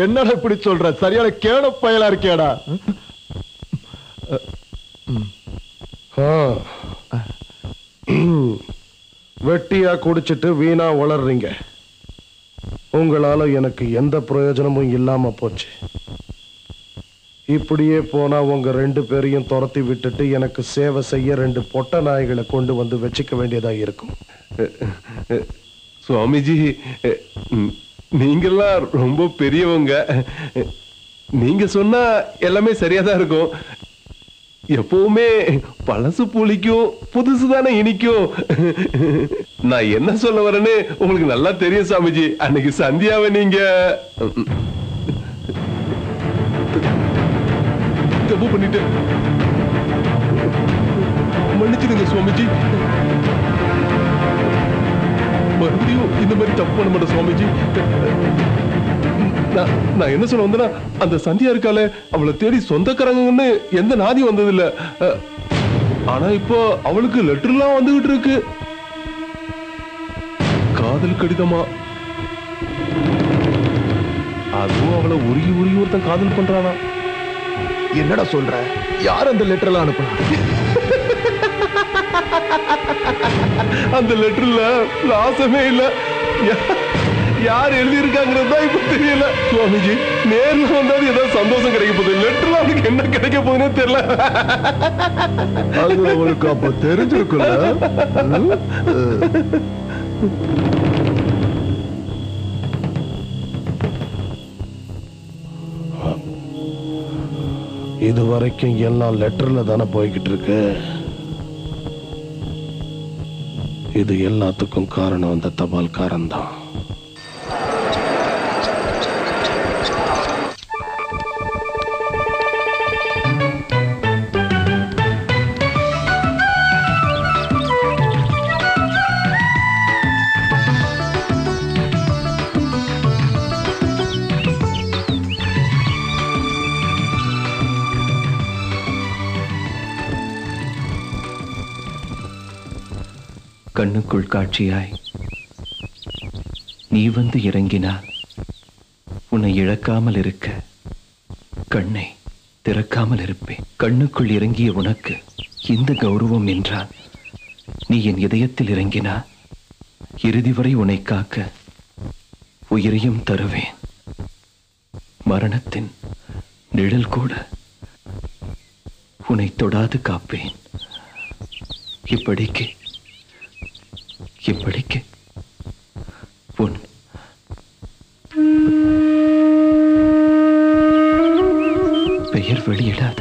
என்னடா இப்படி சொல்ற? சரியான கேட பயலா இருக்கேடா. வெட்டியா குடிச்சிட்டு வீணா வளர்றீங்க. உங்களால எனக்கு எந்த பிரயோஜனமும் இல்லாம போச்சு. இப்படியே போனா உங்க 2 பேரையும் துரத்தி விட்டுட்டு எனக்கு சேவை செய்ய 2 பொட்ட நாய்களை கொண்டு வந்து வச்சுக்க வேண்டியதா இருக்கும். சுவாமிஜி, நீங்கெல்லாம் ரொம்ப பெரியவங்க. நீங்க சொன்னா எல்லாமே சரியாதான் இருக்கும். எப்பவுமே பழசு புளிக்கும், புதுசுதானே இனிக்கும். நான் என்ன சொல்ல வரேன்னு உங்களுக்கு நல்லா தெரியும் சாமிஜி. அன்னைக்கு சந்தியாவை நீங்க தப்பு பண்ணிட்டு மன்னிச்சிடுங்க சுவாமிஜி. மறுபடியும் இந்த மாதிரி தப்பு பண்ண மாட்டேன் சுவாமிஜி. நான் என்ன சொல்ல வந்தேன்னா, அந்த சந்தியா இருக்கால, அவளை தேடி சொந்தக்காரங்கன்னு எந்த நாதி வந்தது இல்ல. ஆனா இப்போ அவளுக்கு லெட்டர்லாம் வந்துகிட்டு இருக்கு. காதல் கடிதமா. அதுவும் அவளை உருகி உருகி ஒருத்தன் காதல் பண்றானா. என்னடா சொல்ற? யார் அந்த லெட்டர் எல்லாம் அனுப்புனா? அந்த லெட்டர்ல லாசமே இல்ல. யார் எழுதி இருக்காங்கிறது தான் இப்ப தெரியல சுவாமிஜி. நேர்ல வந்தாலும் ஏதாவது சந்தோஷம் கிடைக்க போகுது. லெட்டர்ல அவனுக்கு என்ன கிடைக்க போகுதுன்னே தெரியல. அது அவளுக்கு அப்ப தெரிஞ்சிருக்குல்ல. இது வரைக்கும் எல்லாம் லெட்டர்ல தானே போய்கிட்டு இருக்கு. இது எல்லாத்துக்கும் காரணம் அந்த தபால்காரன் தான். கண்ணுக்குள் காட்சியாய் நீ வந்து இறங்கினால் உன்னை இழக்காமல் இருக்க கண்ணை திறக்காமல் இருப்பேன். கண்ணுக்குள் இறங்கிய உனக்கு இந்த கௌரவம் என்றால் நீ என் இதயத்தில் இறங்கினால் இறுதி வரை உன்னை காக்க உயிரையும் தருவேன். மரணத்தின் நிழல் கூட உன்னை தொடாது காப்பேன். இப்படிக்கு உன் பெயர் வெளியிடாத